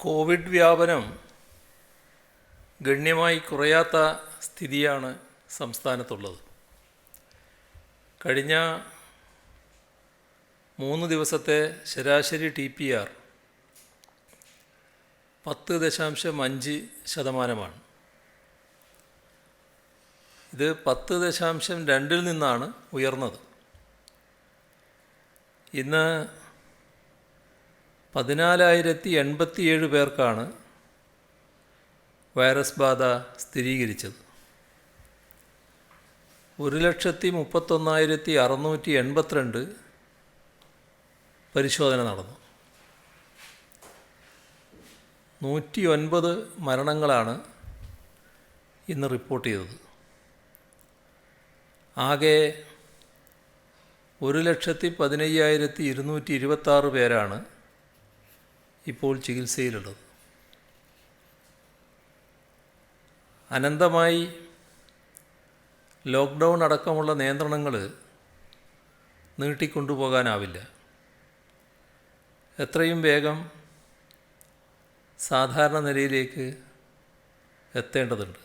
Covid വ്യാപനം ഗണ്യമായി കുറയാത്ത സ്ഥിതിയാണ് സംസ്ഥാനത്തുള്ളത്. കഴിഞ്ഞ 3 ദിവസത്തെ ശരാശരി TPR 10.5%. ഇത് 10.2-ൽ നിന്നാണ് ഉയർന്നത്. ഇന്ന് 14,087 പേർക്കാണ് വൈറസ് ബാധ സ്ഥിരീകരിച്ചത്. 1,31,682 പരിശോധന നടന്നു. 109 മരണങ്ങളാണ് ഇന്ന് റിപ്പോർട്ട് ചെയ്തത്. ആകെ 1,15,226 പേരാണ് ഇപ്പോൾ ചികിത്സയിലുള്ളത്. അനന്തമായി ലോക്ക്ഡൗൺ അടക്കമുള്ള നിയന്ത്രണങ്ങൾ നീട്ടിക്കൊണ്ടുപോകാനാവില്ല. എത്രയും വേഗം സാധാരണ നിലയിലേക്ക് എത്തേണ്ടതുണ്ട്.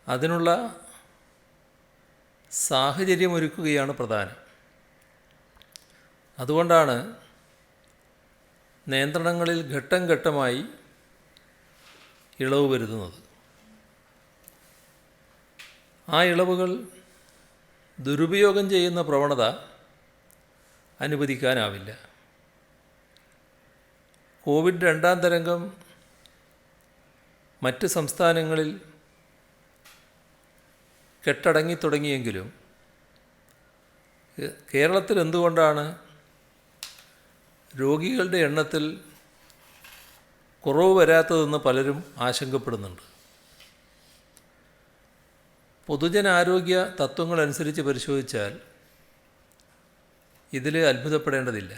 അതിനുള്ള സാഹചര്യമൊരുക്കുകയാണ് പ്രധാനം. അതുകൊണ്ടാണ് നിയന്ത്രണങ്ങളിൽ ഘട്ടം ഘട്ടമായി ഇളവ് വരുത്തുന്നത്. ആ ഇളവുകൾ ദുരുപയോഗം ചെയ്യുന്ന പ്രവണത അനുവദിക്കാനാവില്ല. കോവിഡ് 2ാം തരംഗം മറ്റ് സംസ്ഥാനങ്ങളിൽ കെട്ടടങ്ങി തുടങ്ങിയെങ്കിലും കേരളത്തിൽ എന്തുകൊണ്ടാണ് രോഗികളുടെ എണ്ണത്തിൽ കുറവ് വരാത്തതെന്ന് പലരും ആശങ്കപ്പെടുന്നുണ്ട്. പൊതുജനാരോഗ്യ തത്വങ്ങളനുസരിച്ച് പരിശോധിച്ചാൽ ഇതിൽ അത്ഭുതപ്പെടേണ്ടതില്ല.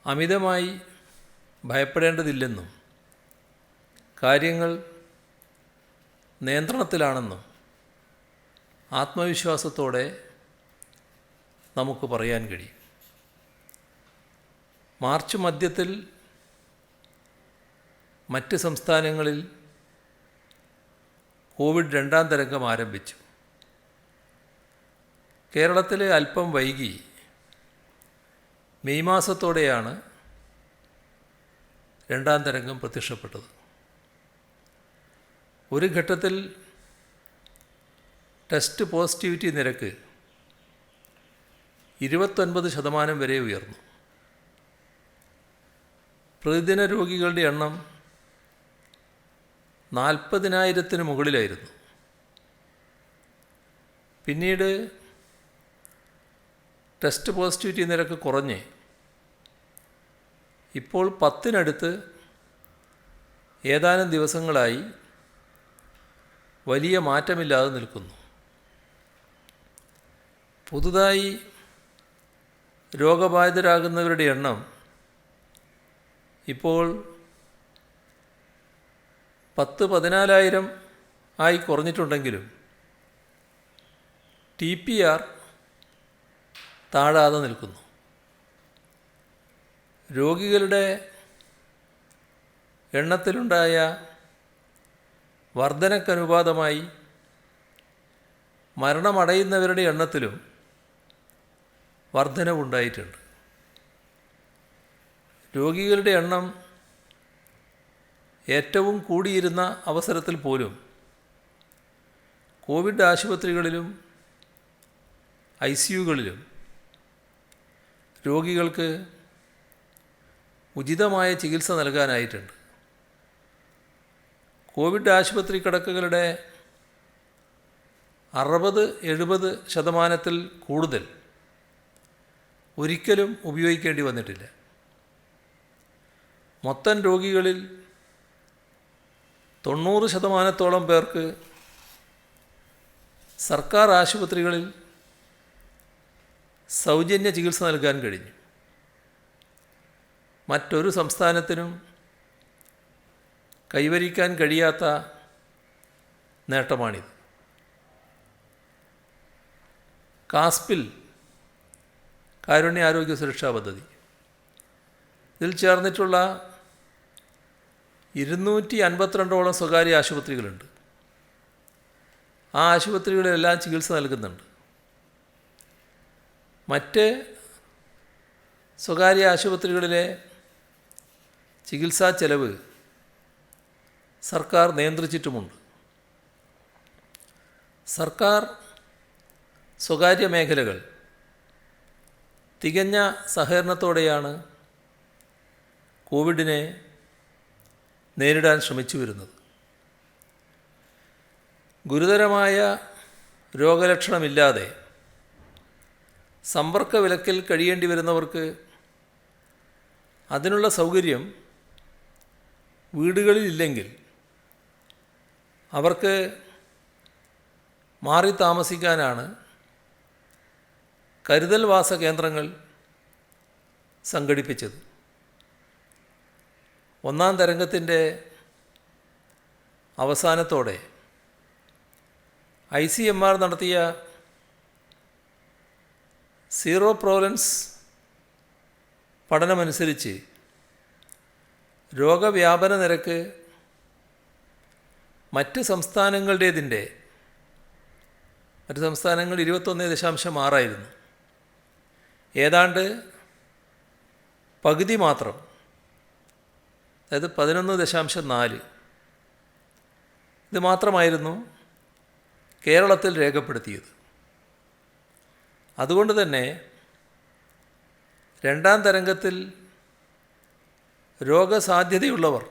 അമിതമായി ഭയപ്പെടേണ്ടതില്ലെന്നും കാര്യങ്ങൾ നിയന്ത്രണത്തിലാണെന്നും ആത്മവിശ്വാസത്തോടെ നമുക്ക് പറയാൻ കഴിയും. മാർച്ച് മധ്യത്തിൽ മറ്റ് സംസ്ഥാനങ്ങളിൽ കോവിഡ് 2ാം തരംഗം ആരംഭിച്ചു. കേരളത്തിൽ അല്പം വൈകി മെയ് മാസത്തോടെയാണ് 2ാം തരംഗം പ്രത്യക്ഷപ്പെട്ടത്. ഒരു ഘട്ടത്തിൽ ടെസ്റ്റ് പോസിറ്റിവിറ്റി നിരക്ക് 29% വരെ ഉയർന്നു. പ്രതിദിന രോഗികളുടെ എണ്ണം 40,000-ന് മുകളിലായിരുന്നു. പിന്നീട് ടെസ്റ്റ് പോസിറ്റിവിറ്റി നിരക്ക് കുറഞ്ഞ് ഇപ്പോൾ 10-നടുത്ത് ഏതാനും ദിവസങ്ങളായി വലിയ മാറ്റമില്ലാതെ നിൽക്കുന്നു. പുതുതായി രോഗബാധിതരാകുന്നവരുടെ എണ്ണം ഇപ്പോൾ 14,000 ആയി കുറഞ്ഞിട്ടുണ്ടെങ്കിലും TPR താഴാതെ നിൽക്കുന്നു. രോഗികളുടെ എണ്ണത്തിലുണ്ടായ വർധനക്കനുപാതമായി മരണമടയുന്നവരുടെ എണ്ണത്തിലും വർധനവുണ്ടായിട്ടുണ്ട്. രോഗികളുടെ എണ്ണം ഏറ്റവും കൂടിയിരുന്ന അവസരത്തിൽ പോലും കോവിഡ് ആശുപത്രികളിലും ICUകളിലും രോഗികൾക്ക് ഉചിതമായ ചികിത്സ നൽകാനായിട്ടുണ്ട്. കോവിഡ് ആശുപത്രി കിടക്കകളുടെ 60-70% കൂടുതൽ ഒരിക്കലും ഉപയോഗിക്കേണ്ടി വന്നിട്ടില്ല. മൊത്തം രോഗികളിൽ 90% പേർക്ക് സർക്കാർ ആശുപത്രികളിൽ സൗജന്യ ചികിത്സ നൽകാൻ കഴിഞ്ഞു. മറ്റൊരു സംസ്ഥാനത്തിനും കൈവരിക്കാൻ കഴിയാത്ത നേട്ടമാണിത്. കാസ്പിൽ കാരുണ്യ ആരോഗ്യ സുരക്ഷാ പദ്ധതി ഇതിൽ ചേർന്നിട്ടുള്ള 252ഓളം സ്വകാര്യ ആശുപത്രികളുണ്ട്. ആ ആശുപത്രികളിലെല്ലാം ചികിത്സ നൽകുന്നുണ്ട്. മറ്റ് സ്വകാര്യ ആശുപത്രികളിലെ ചികിത്സാ ചെലവ് സർക്കാർ നിയന്ത്രിച്ചിട്ടുമുണ്ട്. സർക്കാർ സ്വകാര്യ മേഖലകൾ തികഞ്ഞ സഹകരണത്തോടെയാണ് കോവിഡിനെ നേരിടാൻ ശ്രമിച്ചു വരുന്നത്. ഗുരുതരമായ രോഗലക്ഷണമില്ലാതെ സമ്പർക്ക വിലക്കിൽ കഴിയേണ്ടി വരുന്നവർക്ക് അതിനുള്ള സൗകര്യം വീടുകളിലില്ലെങ്കിൽ അവർക്ക് മാറി താമസിക്കാനാണ് കരുതൽ വാസ കേന്ദ്രങ്ങൾ സംഘടിപ്പിച്ചത്. ഒന്നാം തരംഗത്തിൻ്റെ അവസാനത്തോടെ ICMR നടത്തിയ സീറോ പ്രോവലൻസ് പഠനമനുസരിച്ച് രോഗവ്യാപന നിരക്ക് മറ്റ് സംസ്ഥാനങ്ങൾ 21.6 ഏതാണ്ട് പകുതി മാത്രം, അതായത് 11.4 ഇത് മാത്രമായിരുന്നു കേരളത്തിൽ രേഖപ്പെടുത്തിയത്. അതുകൊണ്ട് തന്നെ രണ്ടാം തരംഗത്തിൽ രോഗസാധ്യതയുള്ളവർ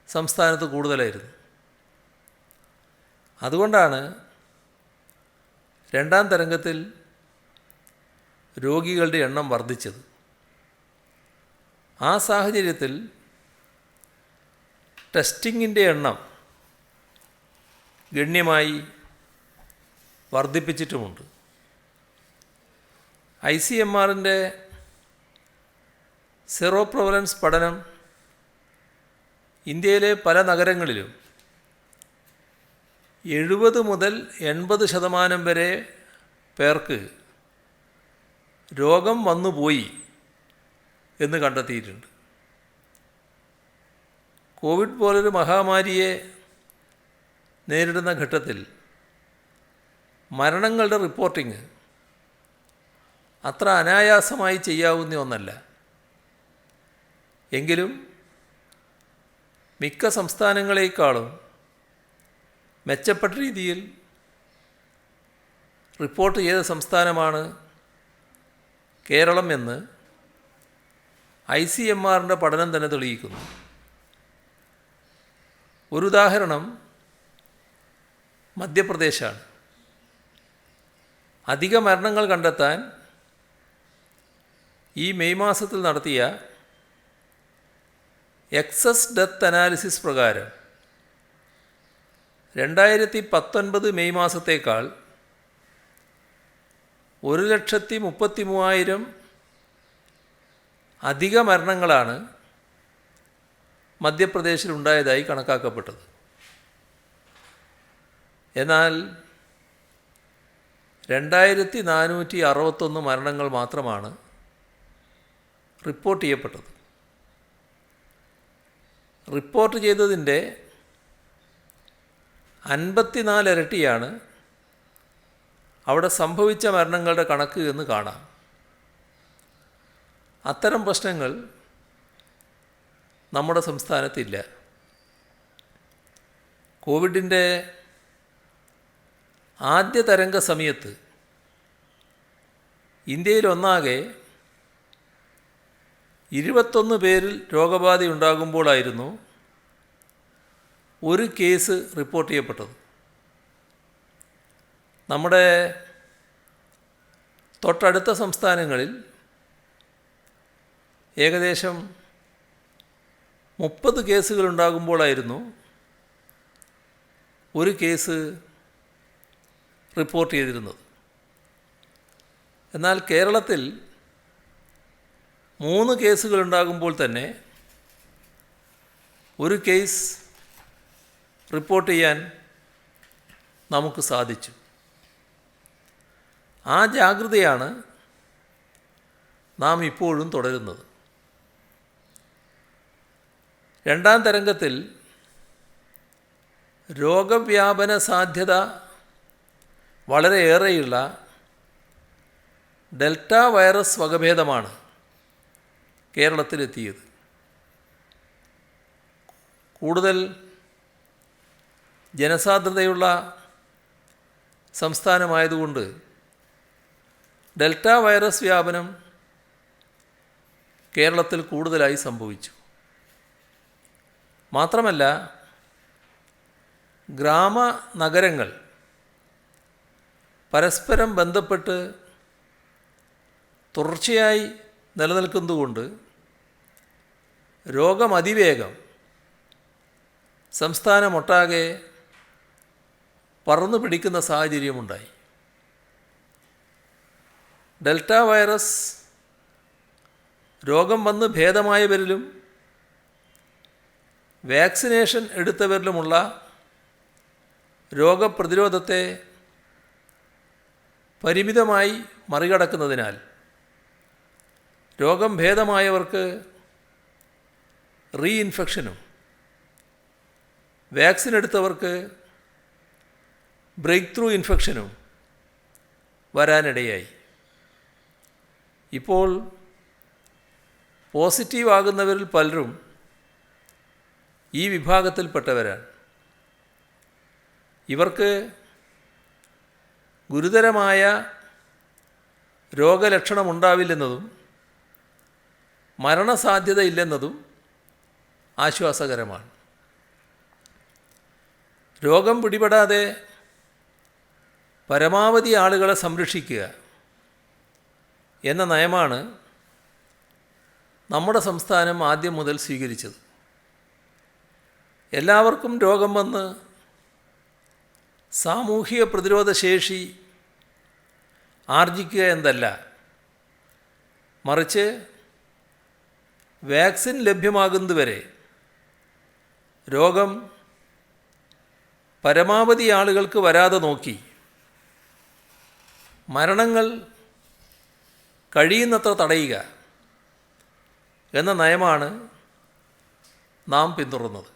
സംസ്ഥാനത്ത് കൂടുതലായിരുന്നു. അതുകൊണ്ടാണ് രണ്ടാം തരംഗത്തിൽ രോഗികളുടെ എണ്ണം വർദ്ധിച്ചത്. ആ സാഹചര്യത്തിൽ ടെസ്റ്റിങ്ങിൻ്റെ എണ്ണം ഗണ്യമായി വർദ്ധിപ്പിച്ചിട്ടുമുണ്ട്. ICMRൻ്റെ സീറോ പ്രോവലൻസ് പഠനം ഇന്ത്യയിലെ പല നഗരങ്ങളിലും 70 മുതൽ 80% വരെ പേർക്ക് രോഗം വന്നുപോയി എന്ന് കണ്ടെത്തിയിട്ടുണ്ട്. കോവിഡ് പോലൊരു മഹാമാരിയെ നേരിടുന്ന ഘട്ടത്തിൽ മരണങ്ങളുടെ റിപ്പോർട്ടിംഗ് അത്ര അനായാസമായി ചെയ്യാവുന്ന ഒന്നല്ല. എങ്കിലും മിക്ക സംസ്ഥാനങ്ങളെക്കാളും മെച്ചപ്പെട്ട രീതിയിൽ റിപ്പോർട്ട് ചെയ്ത സംസ്ഥാനമാണ് കേരളം എന്ന് ICMRൻ്റെ പഠനം തന്നെ തെളിയിക്കുന്നു. ഒരു ഉദാഹരണം മധ്യപ്രദേശാണ്. അധിക മരണങ്ങൾ കണ്ടെത്താൻ ഈ മെയ് മാസത്തിൽ നടത്തിയ എക്സസ് ഡെത്ത് അനാലിസിസ് പ്രകാരം 2019 മെയ് മാസത്തേക്കാൾ 1,33,000 അധിക മരണങ്ങളാണ് മധ്യപ്രദേശിലുണ്ടായതായി കണക്കാക്കപ്പെട്ടത്. എന്നാൽ 2,461 മരണങ്ങൾ മാത്രമാണ് റിപ്പോർട്ട് ചെയ്യപ്പെട്ടത്. റിപ്പോർട്ട് ചെയ്തതിൻ്റെ 54 ഇരട്ടിയാണ് അവിടെ സംഭവിച്ച മരണങ്ങളുടെ കണക്ക് എന്ന് കാണാം. അത്തരം പ്രശ്നങ്ങൾ നമ്മുടെ സംസ്ഥാനത്തില്ല. കോവിഡിൻ്റെ ആദ്യ തരംഗ സമയത്ത് ഇന്ത്യയിലൊന്നാകെ 21 പേരിൽ രോഗബാധയുണ്ടാകുമ്പോഴായിരുന്നു ഒരു കേസ് റിപ്പോർട്ട് ചെയ്യപ്പെട്ടത്. നമ്മുടെ തൊട്ടടുത്ത സംസ്ഥാനങ്ങളിൽ ഏകദേശം 30 കേസുകളുണ്ടാകുമ്പോഴായിരുന്നു ഒരു കേസ് റിപ്പോർട്ട് ചെയ്തിരുന്നത്. എന്നാൽ കേരളത്തിൽ 3 കേസുകളുണ്ടാകുമ്പോൾ തന്നെ ഒരു കേസ് റിപ്പോർട്ട് ചെയ്യാൻ നമുക്ക് സാധിച്ചു. ആ ജാഗ്രതയാണ് നാം ഇപ്പോഴും തുടരുന്നത്. രണ്ടാം തരംഗത്തിൽ രോഗവ്യാപന സാധ്യത വളരെയേറെയുള്ള ഡെൽറ്റ വൈറസ് വകഭേദമാണ് കേരളത്തിലെത്തിയത്. കൂടുതൽ ജനസാന്ദ്രതയുള്ള സംസ്ഥാനമായതുകൊണ്ട് ഡെൽറ്റ വൈറസ് വ്യാപനം കേരളത്തിൽ കൂടുതലായി സംഭവിച്ചു. മാത്രമല്ല, ഗ്രാമനഗരങ്ങൾ പരസ്പരം ബന്ധപ്പെട്ട് തുടർച്ചയായി നിലനിൽക്കുന്നതുകൊണ്ട് രോഗം അതിവേഗം സംസ്ഥാനമൊട്ടാകെ പറന്നു പിടിക്കുന്ന സാഹചര്യമുണ്ടായി. ഡെൽറ്റ വൈറസ് രോഗം വന്ന് ഭേദമായവരിലും വാക്സിനേഷൻ എടുത്തവരിലുമുള്ള രോഗപ്രതിരോധത്തെ പരിമിതമായി മറികടക്കുന്നതിനാൽ രോഗം ഭേദമായവർക്ക് റീഇൻഫെക്ഷനും വാക്സിൻ എടുത്തവർക്ക് ബ്രേക്ക് ത്രൂ ഇൻഫെക്ഷനും വരാനിടയായി. ഇപ്പോൾ പോസിറ്റീവ് ആകുന്നവരിൽ പലരും ഈ വിഭാഗത്തിൽപ്പെട്ടവരാണ്. ഇവർക്ക് ഗുരുതരമായ രോഗലക്ഷണമുണ്ടാവില്ലെന്നതും മരണസാധ്യതയില്ലെന്നതും ആശ്വാസകരമാണ്. രോഗം പിടിപെടാതെ പരമാവധി ആളുകളെ സംരക്ഷിക്കുക എന്ന നയമാണ് നമ്മുടെ സംസ്ഥാനം ആദ്യം മുതൽ സ്വീകരിച്ചത്. എല്ലാവർക്കും രോഗം വന്ന് സാമൂഹിക പ്രതിരോധ ശേഷി ആർജിക്കുക എന്നതല്ല, മറിച്ച് വാക്സിൻ ലഭ്യമാകുന്നതുവരെ രോഗം പരമാവധി ആളുകൾക്ക് വരാതെ നോക്കി മരണങ്ങൾ കഴിയുന്നത്ര തടയുക എന്ന നയമാണ് നാം പിന്തുടർന്നത്.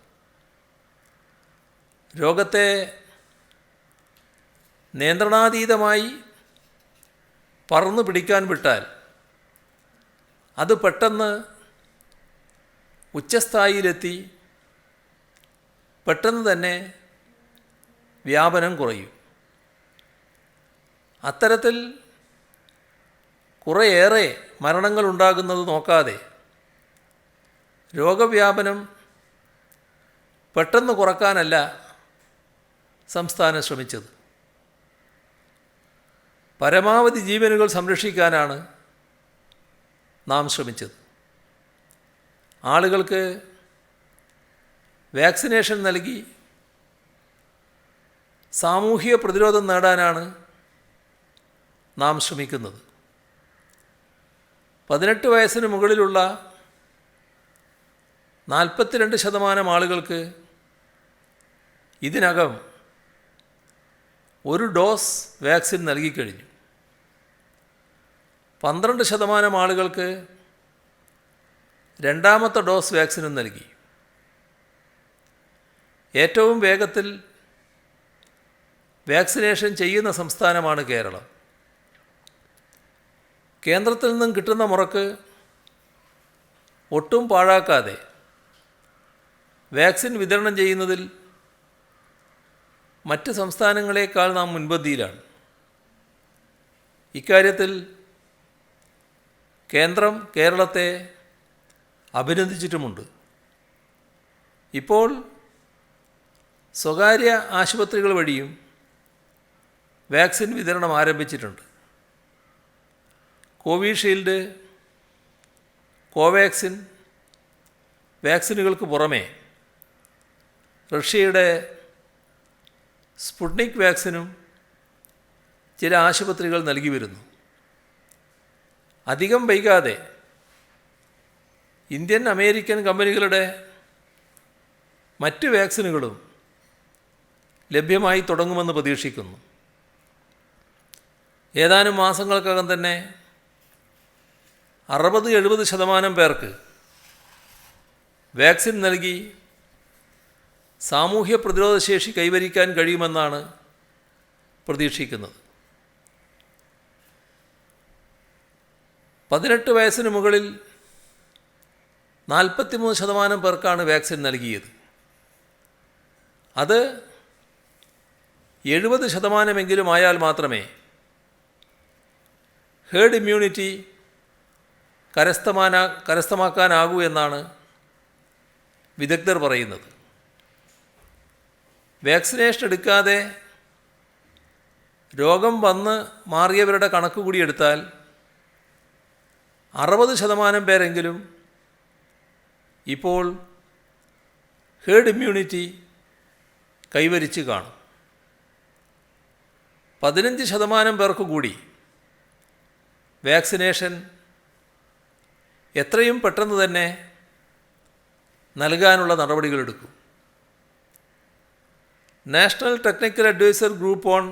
രോഗത്തെ നിയന്ത്രണാതീതമായി പറന്നു പിടിക്കാൻ വിട്ടാൽ അത് പെട്ടെന്ന് ഉച്ചസ്ഥായിയിലെത്തി പെട്ടെന്ന് തന്നെ വ്യാപനം കുറയും. അത്തരത്തിൽ കുറേയേറെ മരണങ്ങൾ ഉണ്ടാകുന്നത് നോക്കാതെ രോഗവ്യാപനം പെട്ടെന്ന് കുറക്കാനല്ല സംസ്ഥാനം ശ്രമിച്ചത്. പരമാവധി ജീവനുകൾ സംരക്ഷിക്കാനാണ് നാം ശ്രമിച്ചത്. ആളുകൾക്ക് വാക്സിനേഷൻ നൽകി സാമൂഹിക പ്രതിരോധം നേടാനാണ് നാം ശ്രമിക്കുന്നത്. 18 വയസ്സിന് മുകളിലുള്ള 42% ആളുകൾക്ക് ഇതിനകം ഒരു ഡോസ് വാക്സിൻ നൽകിക്കഴിഞ്ഞു. 12% ആളുകൾക്ക് രണ്ടാമത്തെ ഡോസ് വാക്സിനും നൽകി. ഏറ്റവും വേഗത്തിൽ വാക്സിനേഷൻ ചെയ്യുന്ന സംസ്ഥാനമാണ് കേരളം. കേന്ദ്രത്തിൽ നിന്നും കിട്ടുന്ന മുറക്ക് ഒട്ടും പാഴാക്കാതെ വാക്സിൻ വിതരണം ചെയ്യുന്നതിൽ മറ്റ് സംസ്ഥാനങ്ങളെക്കാൾ നാം മുൻപന്തിയിലാണ്. ഇക്കാര്യത്തിൽ കേന്ദ്രം കേരളത്തെ അഭിനന്ദിച്ചിട്ടുമുണ്ട്. ഇപ്പോൾ സ്വകാര്യ ആശുപത്രികൾ വഴിയും വാക്സിൻ വിതരണം ആരംഭിച്ചിട്ടുണ്ട്. കോവിഷീൽഡ്, കോവാക്സിൻ വാക്സിനുകൾക്ക് പുറമെ റഷ്യയുടെ സ്പുട്നിക് വാക്സിനും ചില ആശുപത്രികൾ നൽകി വരുന്നു. അധികം വൈകാതെ ഇന്ത്യൻ അമേരിക്കൻ കമ്പനികളുടെ മറ്റ് വാക്സിനുകളും ലഭ്യമായി തുടങ്ങുമെന്ന് പ്രതീക്ഷിക്കുന്നു. ഏതാനും മാസങ്ങൾക്കകം തന്നെ 60-70% പേർക്ക് വാക്സിൻ നൽകി സാമൂഹ്യ പ്രതിരോധശേഷി കൈവരിക്കാൻ കഴിയുമെന്നാണ് പ്രതീക്ഷിക്കുന്നത്. 18 വയസ്സിന് മുകളിൽ 43% പേർക്കാണ് വാക്സിൻ നൽകിയത്. അത് 70% ആയാൽ മാത്രമേ ഹേർഡ് ഇമ്മ്യൂണിറ്റി കരസ്ഥമാക്കാനാകൂ എന്നാണ് വിദഗ്ധർ പറയുന്നത്. വാക്സിനേഷൻ എടുക്കാതെ രോഗം വന്ന് മാറിയവരുടെ കണക്ക് കൂടി എടുത്താൽ 60% പേരെങ്കിലും ഇപ്പോൾ ഹേർഡ് ഇമ്മ്യൂണിറ്റി കൈവരിച്ച് കാണും. 15% പേർക്ക് കൂടി വാക്സിനേഷൻ എത്രയും പെട്ടെന്ന് തന്നെ നൽകാനുള്ള നടപടികളെടുക്കും. National technical advisor group on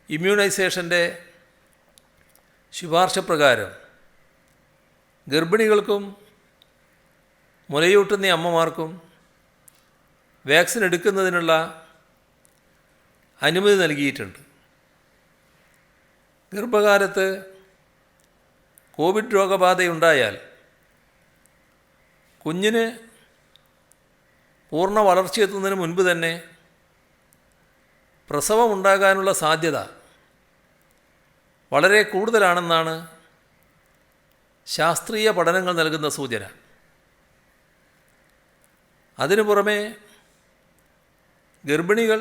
ഇമ്മ്യൂണൈസേഷൻ്റെ ശുപാർശ പ്രകാരം ഗർഭിണികൾക്കും മുലയൂട്ടുന്ന അമ്മമാർക്കും വാക്സിൻ എടുക്കുന്നതിനുള്ള അനുമതി നൽകിയിട്ടുണ്ട്. ഗർഭകാലത്ത് കോവിഡ് രോഗബാധയുണ്ടായാൽ കുഞ്ഞിന് പൂർണ്ണ വളർച്ചയെത്തുന്നതിന് മുൻപ് തന്നെ പ്രസവമുണ്ടാകാനുള്ള സാധ്യത വളരെ കൂടുതലാണെന്നാണ് ശാസ്ത്രീയ പഠനങ്ങൾ നൽകുന്ന സൂചന. അതിനു പുറമെ ഗർഭിണികൾ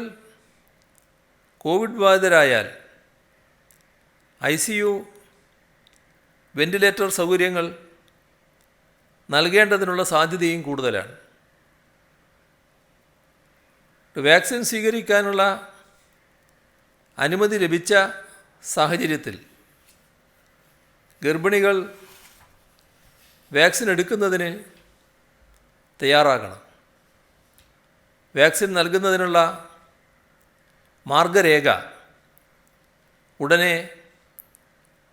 കോവിഡ് ബാധിതരായാൽ ICU, വെന്റിലേറ്റർ സൗകര്യങ്ങൾ നൽകേണ്ടതിനുള്ള സാധ്യതയും കൂടുതലാണ്. വാക്സിൻ സ്വീകരിക്കാനുള്ള അനുമതി ലഭിച്ച സാഹചര്യത്തിൽ ഗർഭിണികൾ വാക്സിൻ എടുക്കുന്നതിന് തയ്യാറാകണം. വാക്സിൻ നൽകുന്നതിനുള്ള മാർഗരേഖ ഉടനെ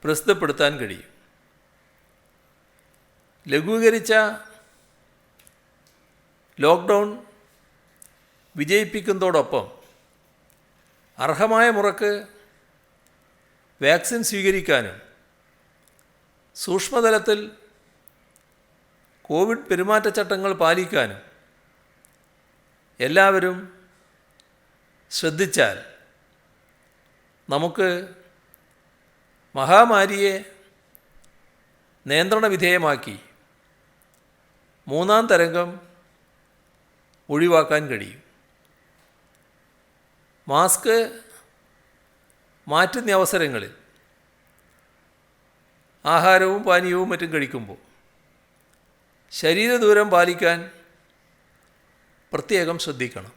പ്രസിദ്ധപ്പെടുത്താൻ കഴിയും. ലഘൂകരിച്ച ലോക്ക്ഡൗൺ വിജയിപ്പിക്കുന്നതോടൊപ്പം അർഹമായ മുറക്ക് വാക്സിൻ സ്വീകരിക്കാനും സൂക്ഷ്മതലത്തിൽ കോവിഡ് പെരുമാറ്റച്ചട്ടങ്ങൾ പാലിക്കാനും എല്ലാവരും ശ്രദ്ധിച്ചാൽ നമുക്ക് മഹാമാരിയെ നിയന്ത്രണ വിധേയമാക്കി മൂന്നാം തരംഗം ഒഴിവാക്കാൻ കഴിയും. മാസ്ക് മാറ്റുന്ന അവസരങ്ങളിൽ ആഹാരവും പാനീയവും മറ്റും കഴിക്കുമ്പോൾ ശരീരദൂരം പാലിക്കാൻ പ്രത്യേകം ശ്രദ്ധിക്കണം.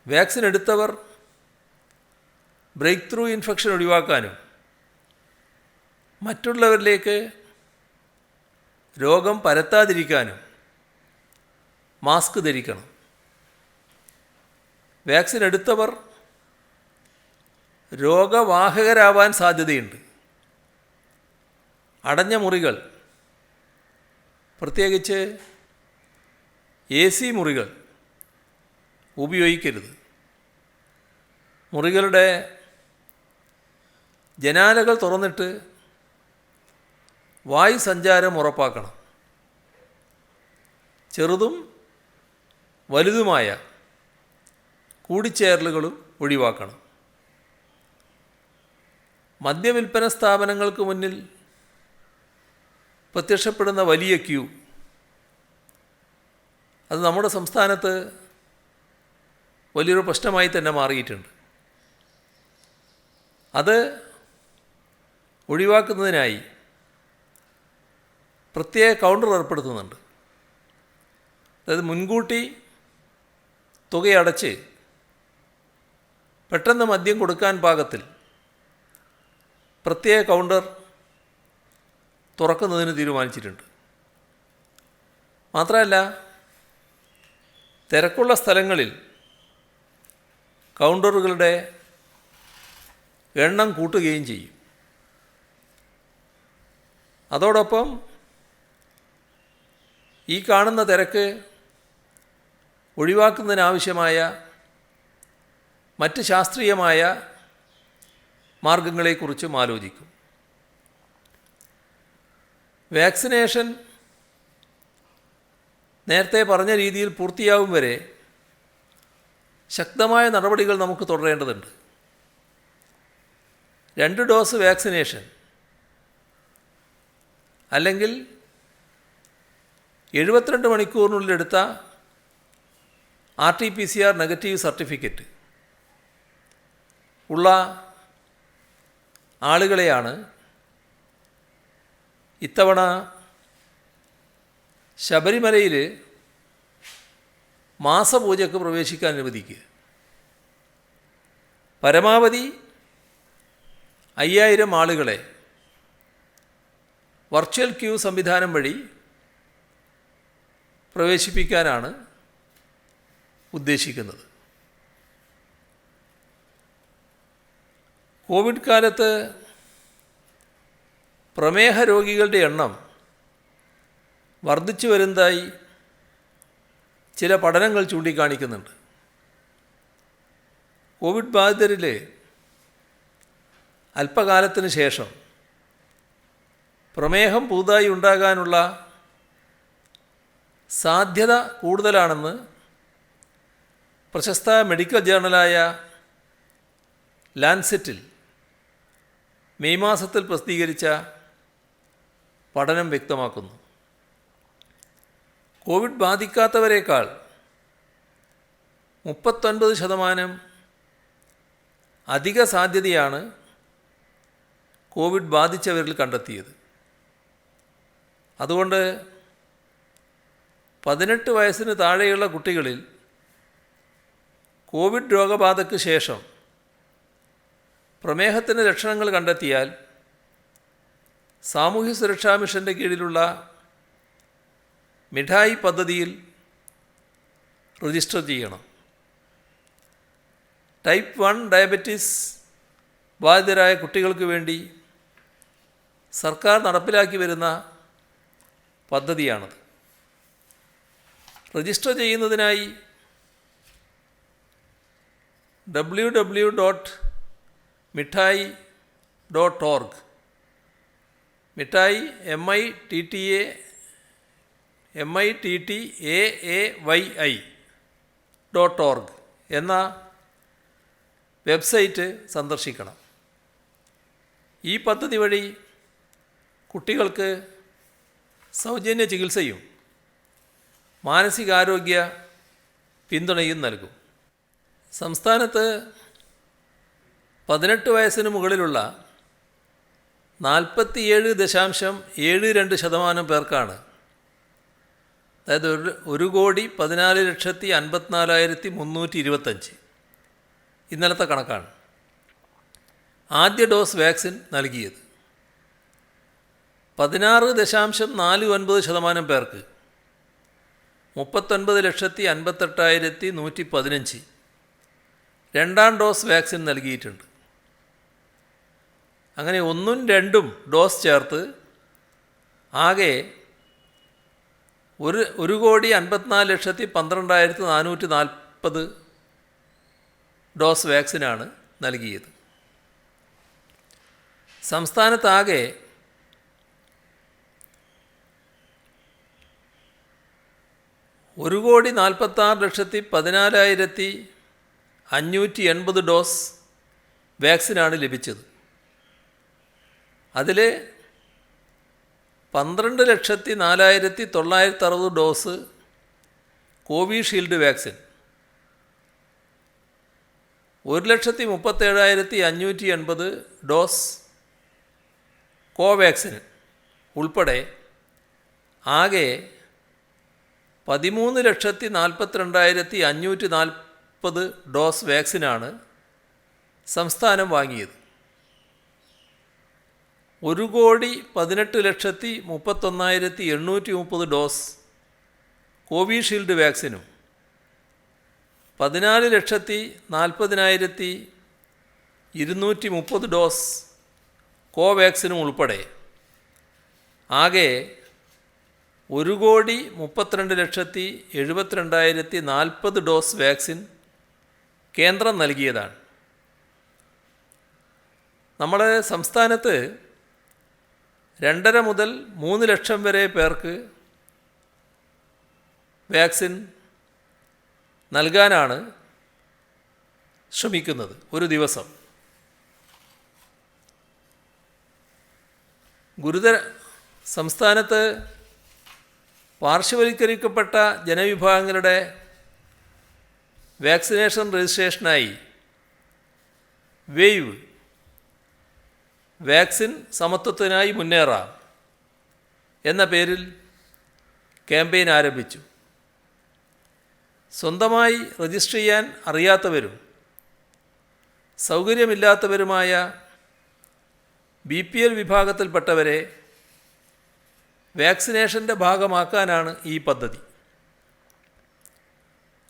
വാക്സിൻ എടുത്തവർ ബ്രേക്ക് ത്രൂ ഇൻഫെക്ഷൻ ഒഴിവാക്കാനും മറ്റുള്ളവരിലേക്ക് രോഗം പരത്താതിരിക്കാനും മാസ്ക് ധരിക്കണം. വാക്സിൻ എടുത്തവർ രോഗവാഹകരാവാൻ സാധ്യതയുണ്ട്. അടഞ്ഞ മുറികൾ, പ്രത്യേകിച്ച് AC മുറികൾ ഉപയോഗിക്കരുത്. മുറികളുടെ ജനാലകൾ തുറന്നിട്ട് വായു സഞ്ചാരം ഉറപ്പാക്കണം. ചെറുതും വലുതുമായ കൂടിച്ചേരലുകളും ഒഴിവാക്കണം. മദ്യവിൽപ്പന സ്ഥാപനങ്ങൾക്ക് മുന്നിൽ പ്രത്യക്ഷപ്പെടുന്ന വലിയ ക്യൂ, അത് നമ്മുടെ സംസ്ഥാനത്ത് വലിയൊരു പ്രശ്നമായി തന്നെ മാറിയിട്ടുണ്ട്. അത് ഒഴിവാക്കുന്നതിനായി പ്രത്യേക കൗണ്ടർ ഏർപ്പെടുത്തുന്നുണ്ട്. അതായത് മുൻകൂട്ടി തുകയടച്ച് പെട്ടെന്ന് മദ്യം കൊടുക്കാൻ പാകത്തിൽ പ്രത്യേക കൗണ്ടർ തുറക്കുന്നതിന് തീരുമാനിച്ചിട്ടുണ്ട്. മാത്രമല്ല, തിരക്കുള്ള സ്ഥലങ്ങളിൽ കൗണ്ടറുകളുടെ എണ്ണം കൂട്ടുകയും ചെയ്യും. അതോടൊപ്പം ഈ കാണുന്ന തിരക്ക് ഒഴിവാക്കുന്നതിനാവശ്യമായ മറ്റ് ശാസ്ത്രീയമായ മാർഗങ്ങളെക്കുറിച്ചും ആലോചിക്കും. വാക്സിനേഷൻ നേരത്തെ പറഞ്ഞ രീതിയിൽ പൂർത്തിയാവും വരെ ശക്തമായ നടപടികൾ നമുക്ക് തുടരേണ്ടതുണ്ട്. 2 ഡോസ് വാക്സിനേഷൻ അല്ലെങ്കിൽ 72 മണിക്കൂറിനുള്ളിലെടുത്ത RT-PCR നെഗറ്റീവ് സർട്ടിഫിക്കറ്റ് ഉള്ള ആളുകളെയാണ് ഇത്തവണ ശബരിമലയിൽ മാസപൂജയ്ക്ക് പ്രവേശിക്കാൻ അനുവദിക്കുക. പരമാവധി 5000 ആളുകളെ വെർച്വൽ ക്യൂ സംവിധാനം വഴി പ്രവേശിപ്പിക്കാനാണ് ഉദ്ദേശിക്കുന്നത്. കോവിഡ് കാലത്ത് പ്രമേഹ രോഗികളുടെ എണ്ണം വർദ്ധിച്ചു വരുന്നതായി ചില പഠനങ്ങൾ ചൂണ്ടിക്കാണിക്കുന്നുണ്ട്. കോവിഡ് ബാധിതരിൽ അല്പകാലത്തിന് ശേഷം പ്രമേഹം പുതുതായി ഉണ്ടാകാനുള്ള സാധ്യത കൂടുതലാണെന്ന് പ്രശസ്ത മെഡിക്കൽ ജേർണലായ ലാൻസെറ്റിൽ മെയ് മാസത്തിൽ പ്രസിദ്ധീകരിച്ച പഠനം വ്യക്തമാക്കുന്നു. കോവിഡ് ബാധിക്കാത്തവരേക്കാൾ 39% അധിക സാധ്യതയാണ് കോവിഡ് ബാധിച്ചവരിൽ കണ്ടെത്തിയത്. അതുകൊണ്ട് 18 വയസ്സിന് താഴെയുള്ള കുട്ടികളിൽ കോവിഡ് രോഗബാധയ്ക്ക് ശേഷം പ്രമേഹത്തിൻ്റെ ലക്ഷണങ്ങൾ കണ്ടെത്തിയാൽ സാമൂഹ്യ സുരക്ഷാ മിഷൻ്റെ കീഴിലുള്ള മിഠായി പദ്ധതിയിൽ രജിസ്റ്റർ ചെയ്യണം. ടൈപ്പ് 1 ഡയബറ്റീസ് ബാധിതരായ കുട്ടികൾക്ക് വേണ്ടി സർക്കാർ നടപ്പിലാക്കി വരുന്ന പദ്ധതിയാണത്. രജിസ്റ്റർ ചെയ്യുന്നതിനായി www.mithai.org മിഠായി MITTAAYI.org എന്ന വെബ്സൈറ്റ് സന്ദർശിക്കണം. ഈ പദ്ധതി വഴി കുട്ടികൾക്ക് സൗജന്യ ചികിത്സയും മാനസികാരോഗ്യ പിന്തുണയും നൽകും. സംസ്ഥാനത്ത് 18 വയസ്സിന് മുകളിലുള്ള 47.72% പേർക്കാണ്, അതായത് 1,14,54,325 ഇന്നലത്തെ കണക്കാണ്, ആദ്യ ഡോസ് വാക്സിൻ നൽകിയത്. 16.49% പേർക്ക് 39,58,115 രണ്ടാം ഡോസ് വാക്സിൻ നൽകിയിട്ടുണ്ട്. അങ്ങനെ 1ഉം 2ഉം ഡോസ് ചേർത്ത് ആകെ 1,54,12,440 ഡോസ് വാക്സിനാണ് നൽകിയത്. സംസ്ഥാനത്താകെ 1,46,14,580 ഡോസ് വാക്സിനാണ് ലഭിച്ചത്. അതിൽ 12,04,960 dose Covishield vaccine, 1,37,580 dose Covaxin ഉൾപ്പെടെ ആകെ 13,42,540 ഡോസ് വാക്സിനാണ് സംസ്ഥാനം വാങ്ങിയത്. 1,18,31,830 ഡോസ് കോവിഷീൽഡ് വാക്സിനും 14,40,230 ഡോസ് കോവാക്സിനും ഉൾപ്പെടെ ആകെ 1,32,72,040 ഡോസ് വാക്സിൻ കേന്ദ്രം നൽകിയതാണ്. നമ്മുടെ സംസ്ഥാനത്ത് 2.5 മുതൽ 3 ലക്ഷം വരെ പേർക്ക് വാക്സിൻ നൽകാനാണ് ശ്രമിക്കുന്നത് ഒരു ദിവസം. സംസ്ഥാനത്ത് പാർശ്വവൽക്കരിക്കപ്പെട്ട ജനവിഭാഗങ്ങളുടെ വാക്സിനേഷൻ രജിസ്ട്രേഷനായി വേവ് വാക്സിൻ സമത്വത്തിനായി മുന്നേറാം എന്ന പേരിൽ ക്യാമ്പയിൻ ആരംഭിച്ചു. സ്വന്തമായി രജിസ്റ്റർ ചെയ്യാൻ അറിയാത്തവരും സൗകര്യമില്ലാത്തവരുമായ BPL വിഭാഗത്തിൽപ്പെട്ടവരെ വാക്സിനേഷൻ്റെ ഭാഗമാക്കാനാണ് ഈ പദ്ധതി.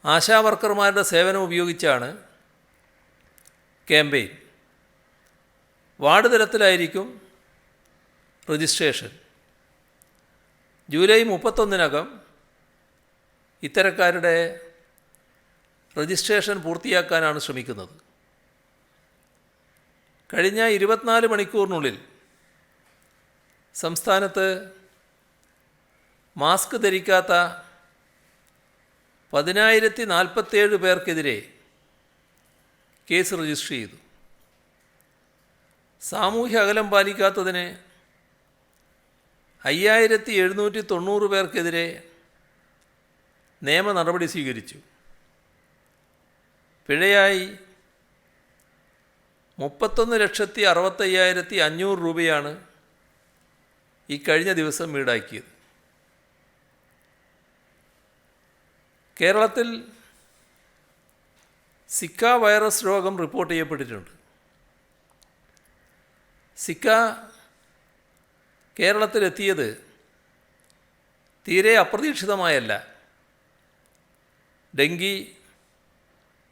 ആശാവർക്കർമാരുടെ സേവനം ഉപയോഗിച്ചാണ് ക്യാമ്പയിൻ. വാർഡ് തലത്തിലായിരിക്കും രജിസ്ട്രേഷൻ. ജൂലൈ 31-നകം ഇത്തരക്കാരുടെ രജിസ്ട്രേഷൻ പൂർത്തിയാക്കാനാണ് ശ്രമിക്കുന്നത്. കഴിഞ്ഞ 24 മണിക്കൂറിനുള്ളിൽ സംസ്ഥാനത്ത് മാസ്ക് ധരിക്കാത്ത 10,047 പേർക്കെതിരെ കേസ് രജിസ്റ്റർ ചെയ്തു. സാമൂഹ്യ അകലം പാലിക്കാത്തതിന് 5,790 പേർക്കെതിരെ നിയമ നടപടി സ്വീകരിച്ചു. പിഴയായി 31,65,500 രൂപയാണ് ഈ കഴിഞ്ഞ ദിവസം ഈടാക്കിയത്. കേരളത്തിൽ സിക്ക വൈറസ് രോഗം റിപ്പോർട്ട് ചെയ്യപ്പെട്ടിട്ടുണ്ട്. സിക്ക കേരളത്തിലെത്തിയത് തീരെ അപ്രതീക്ഷിതമായല്ല. ഡെങ്കി,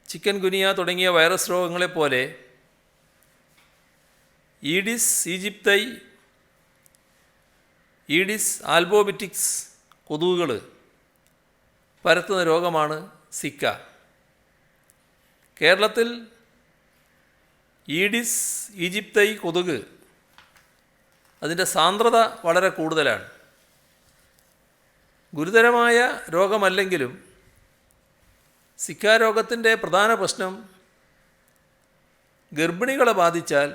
ചിക്കൻ ഗുനിയ തുടങ്ങിയ വൈറസ് രോഗങ്ങളെപ്പോലെ ഈഡിസ് ഈജിപ്തൈ, ഈഡിസ് ആൽബോബിറ്റിക്സ് കൊതുകുകൾ പരത്തുന്ന രോഗമാണ് സിക്ക. കേരളത്തിൽ ഈഡിസ് ഈജിപ്തൈ കൊതുക് അതിൻ്റെ സാന്ദ്രത വളരെ കൂടുതലാണ്. ഗുരുതരമായ രോഗമല്ലെങ്കിലും സിക്ക രോഗത്തിൻ്റെ പ്രധാന പ്രശ്നം ഗർഭിണികളെ ബാധിച്ചാൽ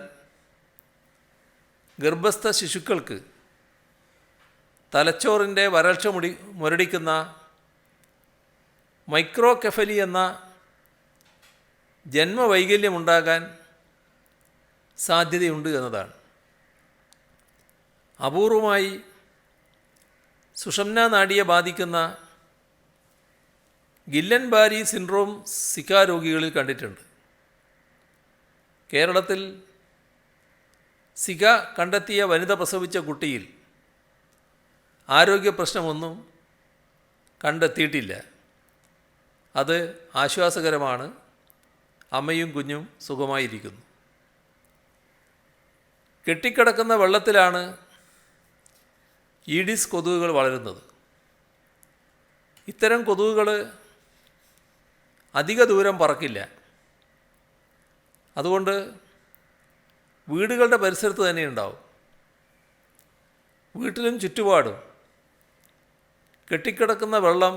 ഗർഭസ്ഥ ശിശുക്കൾക്ക് തലച്ചോറിൻ്റെ വരൾച്ച മുരടിക്കുന്ന മൈക്രോകെഫലി എന്ന ജന്മവൈകല്യമുണ്ടാകാൻ സാധ്യതയുണ്ട് എന്നതാണ്. അപൂർവമായി സുഷുമ്നാ നാഡിയെ ബാധിക്കുന്ന ഗില്ലൻ ബാരി സിൻഡ്രോം സിക്ക രോഗികളിൽ കണ്ടിട്ടുണ്ട്. കേരളത്തിൽ സിക്ക കണ്ടെത്തിയ വനിത പ്രസവിച്ച കുട്ടിയിൽ ആരോഗ്യ പ്രശ്നമൊന്നും കണ്ടെത്തിയിട്ടില്ല. അത് ആശ്വാസകരമാണ്. അമ്മയും കുഞ്ഞും സുഖമായിരിക്കുന്നു. കെട്ടിക്കിടക്കുന്ന വെള്ളത്തിലാണ് ഈഡിസ് കൊതുകുകൾ വളരുന്നത്. ഇത്തരം കൊതുകുകൾ അധിക ദൂരം പറക്കില്ല. അതുകൊണ്ട് വീടുകളുടെ പരിസരത്ത് തന്നെ ഉണ്ടാവും. വീട്ടിലും ചുറ്റുപാടും കെട്ടിക്കിടക്കുന്ന വെള്ളം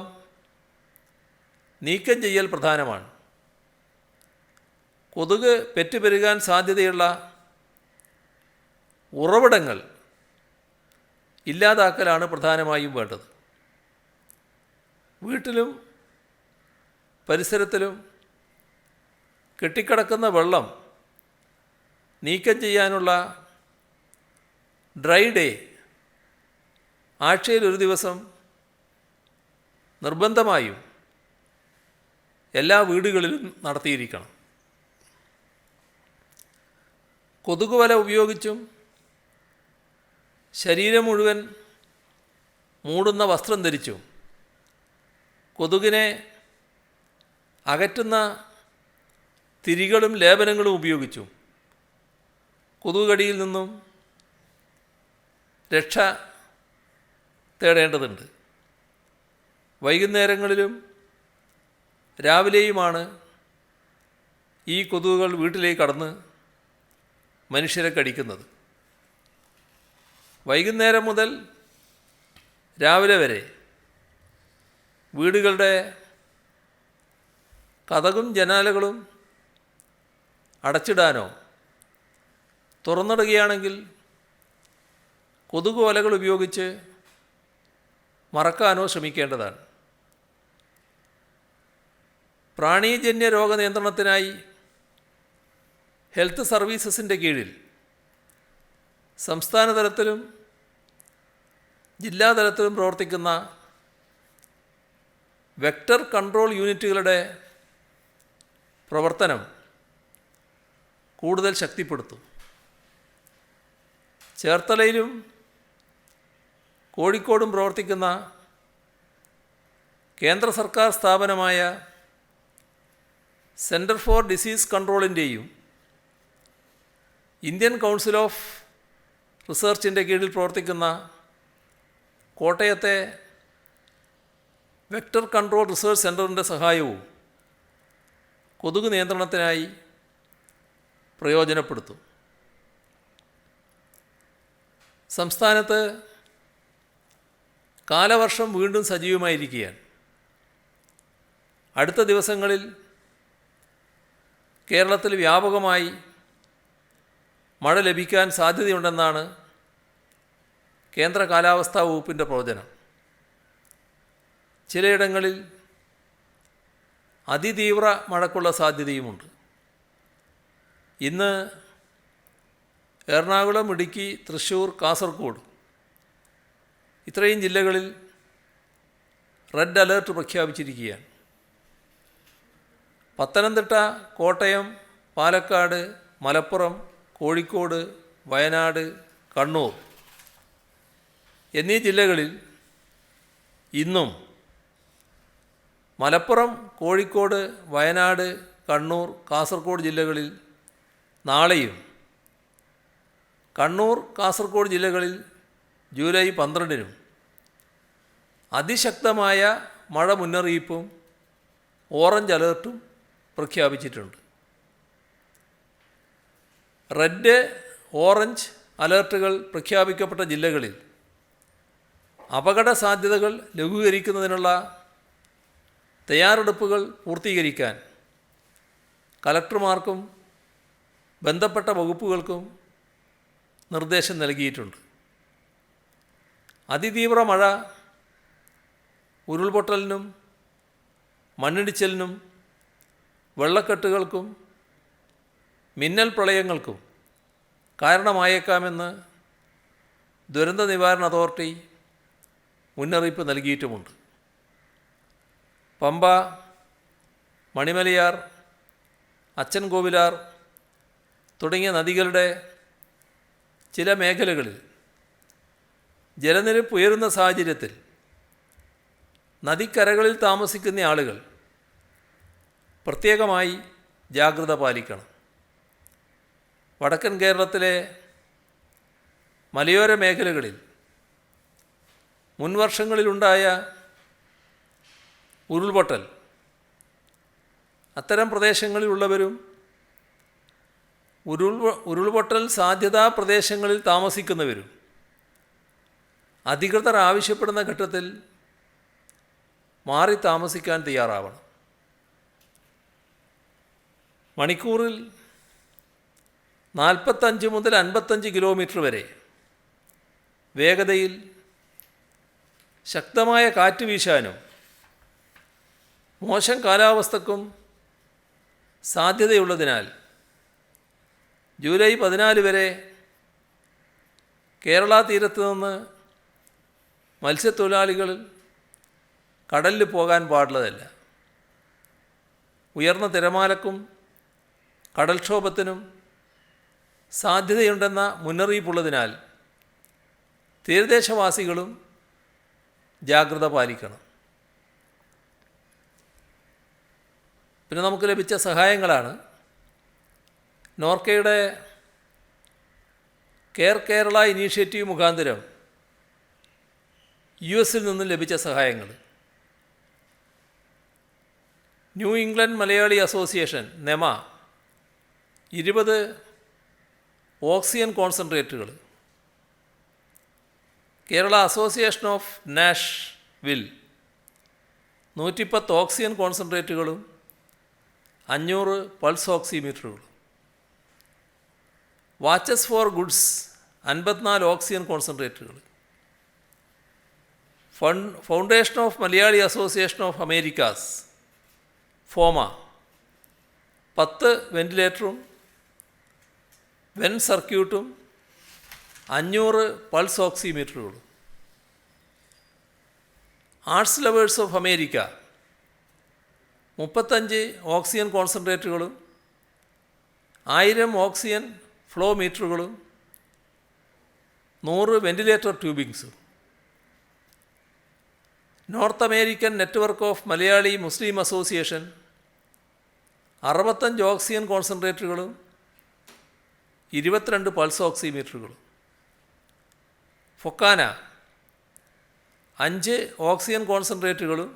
നീക്കം ചെയ്യൽ പ്രധാനമാണ്. കൊതുക് പെറ്റുപെരുകാൻ സാധ്യതയുള്ള ഉറവിടങ്ങൾ ഇല്ലാതാക്കലാണ് പ്രധാനമായും വേണ്ടത്. വീട്ടിലും പരിസരത്തിലും കെട്ടിക്കിടക്കുന്ന വെള്ളം നീക്കം ചെയ്യാനുള്ള ഡ്രൈ ഡേ ആഴ്ചയിൽ ഒരു ദിവസം നിർബന്ധമായും എല്ലാ വീടുകളിലും നടത്തിയിരിക്കണം. കൊതുകുവല ഉപയോഗിച്ചും ശരീരം മുഴുവൻ മൂടുന്ന വസ്ത്രം ധരിച്ചും കൊതുകിനെ അകറ്റുന്ന തിരികളും ലേപനങ്ങളും ഉപയോഗിച്ചും കൊതുകുകടിയിൽ നിന്നും രക്ഷ തേടേണ്ടതുണ്ട്. വൈകുന്നേരങ്ങളിലും രാവിലെയുമാണ് ഈ കൊതുകുകൾ വീട്ടിലേക്ക് കടന്ന് മനുഷ്യരെ കടിക്കുന്നത്. വൈകുന്നേരം മുതൽ രാവിലെ വരെ വീടുകളുടെ കതകും ജനാലകളും അടച്ചിടാനോ തുറന്നിടുകയാണെങ്കിൽ കൊതുക് വലകൾ ഉപയോഗിച്ച് മറക്കാനോ ശ്രമിക്കേണ്ടതാണ്. പ്രാണീജന്യ രോഗനിയന്ത്രണത്തിനായി ഹെൽത്ത് സർവീസസിൻ്റെ കീഴിൽ സംസ്ഥാന തലത്തിലും ജില്ലാതലത്തിലും പ്രവർത്തിക്കുന്ന വെക്ടർ കൺട്രോൾ യൂണിറ്റുകളുടെ പ്രവർത്തനം കൂടുതൽ ശക്തിപ്പെടുത്തും. ചേർത്തലയിലും കോഴിക്കോടും പ്രവർത്തിക്കുന്ന കേന്ദ്ര സർക്കാർ സ്ഥാപനമായ സെൻറ്റർ ഫോർ ഡിസീസ് കൺട്രോളിൻ്റെയും ഇന്ത്യൻ കൗൺസിൽ ഓഫ് റിസർച്ചിൻ്റെ കീഴിൽ പ്രവർത്തിക്കുന്ന കോട്ടയത്തെ വെക്ടർ കൺട്രോൾ റിസർച്ച് സെൻറ്ററിൻ്റെ സഹായവും കൊതുക് നിയന്ത്രണത്തിനായി പ്രയോജനപ്പെടുത്തും. സംസ്ഥാനത്ത് കാലവർഷം വീണ്ടും സജീവമായിരിക്കുകയാണ്. അടുത്ത ദിവസങ്ങളിൽ കേരളത്തിൽ വ്യാപകമായി മഴ ലഭിക്കാൻ സാധ്യതയുണ്ടെന്നാണ് കേന്ദ്ര കാലാവസ്ഥാ വകുപ്പിൻ്റെ പ്രവചനം. ചിലയിടങ്ങളിൽ അതിതീവ്ര മഴയ്ക്കുള്ള സാധ്യതയുമുണ്ട്. ഇന്ന് എറണാകുളം, ഇടുക്കി, തൃശ്ശൂർ, കാസർഗോഡ് ഇത്രയും ജില്ലകളിൽ റെഡ് അലേർട്ട് പ്രഖ്യാപിച്ചിരിക്കുകയാണ്. പത്തനംതിട്ട, കോട്ടയം, പാലക്കാട്, മലപ്പുറം, കോഴിക്കോട്, വയനാട്, കണ്ണൂർ എന്നീ ജില്ലകളിൽ ഇന്നും, മലപ്പുറം, കോഴിക്കോട്, വയനാട്, കണ്ണൂർ, കാസർഗോഡ് ജില്ലകളിൽ നാളെയും, കണ്ണൂർ, കാസർഗോഡ് ജില്ലകളിൽ ജൂലൈ 12-നും അതിശക്തമായ മഴ മുന്നറിയിപ്പും ഓറഞ്ച് അലേർട്ടും പ്രഖ്യാപിച്ചിട്ടുണ്ട്. റെഡ്, ഓറഞ്ച് അലേർട്ടുകൾ പ്രഖ്യാപിക്കപ്പെട്ട ജില്ലകളിൽ അപകട സാധ്യതകൾ ലഘൂകരിക്കുന്നതിനുള്ള തയ്യാറെടുപ്പുകൾ പൂർത്തീകരിക്കാൻ കലക്ടർമാർക്കും ബന്ധപ്പെട്ട വകുപ്പുകൾക്കും നിർദ്ദേശം നൽകിയിട്ടുണ്ട്. അതിതീവ്ര മഴ ഉരുൾപൊട്ടലിനും മണ്ണിടിച്ചിലിനും വെള്ളക്കെട്ടുകൾക്കും മിന്നൽ പ്രളയങ്ങൾക്കും കാരണമായേക്കാമെന്ന് ദുരന്ത നിവാരണ അതോറിറ്റി മുന്നറിയിപ്പ് നൽകിയിട്ടുമുണ്ട്. പമ്പ, മണിമലയാർ, അച്ചൻകോവിലാർ തുടങ്ങിയ നദികളുടെ ചില മേഖലകളിൽ ജലനിരപ്പ് ഉയരുന്ന സാഹചര്യത്തിൽ നദിക്കരകളിൽ താമസിക്കുന്ന ആളുകൾ പ്രത്യേകമായി ജാഗ്രത പാലിക്കണം. വടക്കൻ കേരളത്തിലെ മലയോര മേഖലകളിൽ മുൻവർഷങ്ങളിലുണ്ടായ ഉരുൾപൊട്ടൽ അത്തരം പ്രദേശങ്ങളിലുള്ളവരും ഉരുൾപൊട്ടൽ സാധ്യതാ പ്രദേശങ്ങളിൽ താമസിക്കുന്നവരും അധികൃതർ ആവശ്യപ്പെടുന്ന ഘട്ടത്തിൽ മാറി താമസിക്കാൻ തയ്യാറാവണം. മണിക്കൂറിൽ 45 മുതൽ 55 കിലോമീറ്റർ വരെ വേഗതയിൽ ശക്തമായ കാറ്റ് വീശാനും മോശം കാലാവസ്ഥക്കും സാധ്യതയുള്ളതിനാൽ ജൂലൈ 14 വരെ കേരള തീരത്ത് നിന്ന് മത്സ്യത്തൊഴിലാളികൾ കടലിൽ പോകാൻ പാടുള്ളതല്ല. ഉയർന്ന തിരമാലക്കും കടൽക്ഷോഭത്തിനും സാധ്യതയുണ്ടെന്ന മുന്നറിയിപ്പുള്ളതിനാൽ തീരദേശവാസികളും ജാഗ്രത പാലിക്കണം. പിന്നെ നമുക്ക് ലഭിച്ച സഹായങ്ങളാണ് നോർക്കയുടെ കെയർ കേരള ഇനീഷ്യേറ്റീവ് മുഖാന്തരം US നിന്നും ലഭിച്ച സഹായങ്ങൾ. New England Malayali association NEMA 20 oxygen കോൺസെൻട്രേറ്ററുകൾ, Kerala association of Nashville 110 oxygen കോൺസെൻട്രേറ്റുകളും 500 പൾസ് ഓക്സിമീറ്ററുകളും, വാച്ചസ് ഫോർ ഗുഡ്സ് 54 ഓക്സിജൻ കോൺസെൻട്രേറ്ററുകൾ, foundation of Malayali association of Americas FOMAA 10 വെന്റിലേറ്ററും വെൻ സർക്യൂട്ടും 500 പൾസ് ഓക്സിമീറ്ററുകളും, arts lovers of America 35 oxygen കോൺസെൻട്രേറ്ററുകളും 1000 ഓക്സിജൻ ഫ്ലോ മീറ്ററുകളും 100 വെന്റിലേറ്റർ ട്യൂബിങ്സും, North American network of Malayali Muslim association 65 oxygen കോൺസെൻട്രേറ്ററുകളും 22 pulse ഓക്സിമീറ്ററുകളും, FOKANA 5 oxygen കോൺസെൻട്രേറ്ററുകളും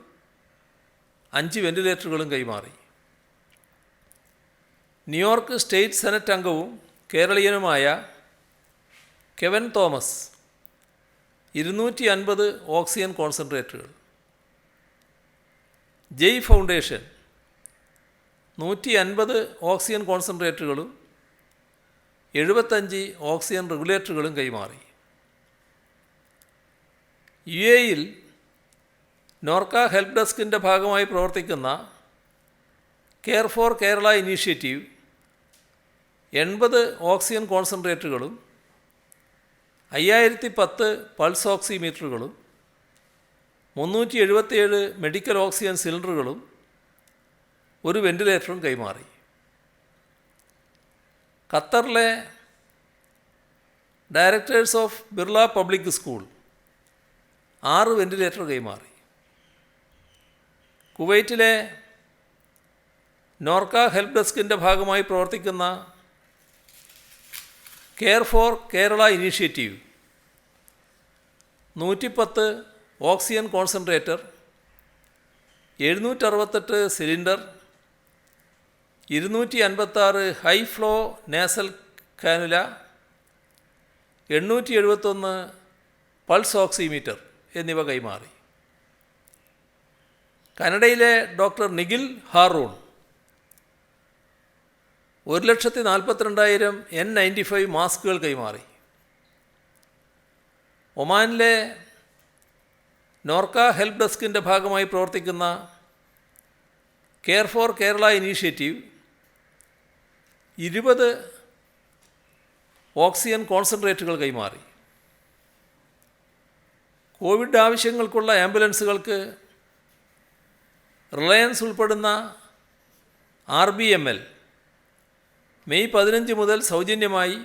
5 വെന്റിലേറ്ററുകളും കൈമാറി. ന്യൂയോർക്ക് സ്റ്റേറ്റ് സെനറ്റ് അംഗവും കേരളീയനുമായ Kevin Thomas 250 oxygen കോൺസെൻട്രേറ്ററുകൾ, ജയ് foundation 150 oxygen കോൺസെൻട്രേറ്ററുകളും 75 oxygen റെഗുലേറ്ററുകളും കൈമാറി. യു.എയിൽ Norka help ഡെസ്കിൻ്റെ ഭാഗമായി പ്രവർത്തിക്കുന്ന care for Kerala initiative 80 oxygen കോൺസെൻട്രേറ്ററുകളും 5010 pulse ഓക്സിമീറ്ററുകളും 377 medical oxygen സിലിണ്ടറുകളും 1 വെന്റിലേറ്ററും കൈമാറി. ഖത്തറിലെ directors of Birla public school 6 ventilator കൈമാറി. കുവൈറ്റിലെ നോർക്ക ഹെൽപ്പ് ഡെസ്കിൻ്റെ ഭാഗമായി പ്രവർത്തിക്കുന്ന care for Kerala initiative 110 oxygen concentrator, 768 cylinder, 256 high flow nasal cannula, 871 pulse oximeter എന്നിവ കൈമാറി. കാനഡയിലെ ഡോക്ടർ നിഖിൽ ഹാറൂൺ 1,42,000 N95 മാസ്കുകൾ കൈമാറി. ഒമാനിലെ നോർക്ക ഹെൽപ്പ് ഡെസ്കിൻ്റെ ഭാഗമായി പ്രവർത്തിക്കുന്ന care for Kerala initiative 20 oxygen കോൺസെൻട്രേറ്റുകൾ കൈമാറി. കോവിഡ് ആവശ്യങ്ങൾക്കുള്ള ആംബുലൻസുകൾക്ക് റിലയൻസ് ഉൾപ്പെടുന്ന RBML മെയ് 15 മുതൽ സൗജന്യമായി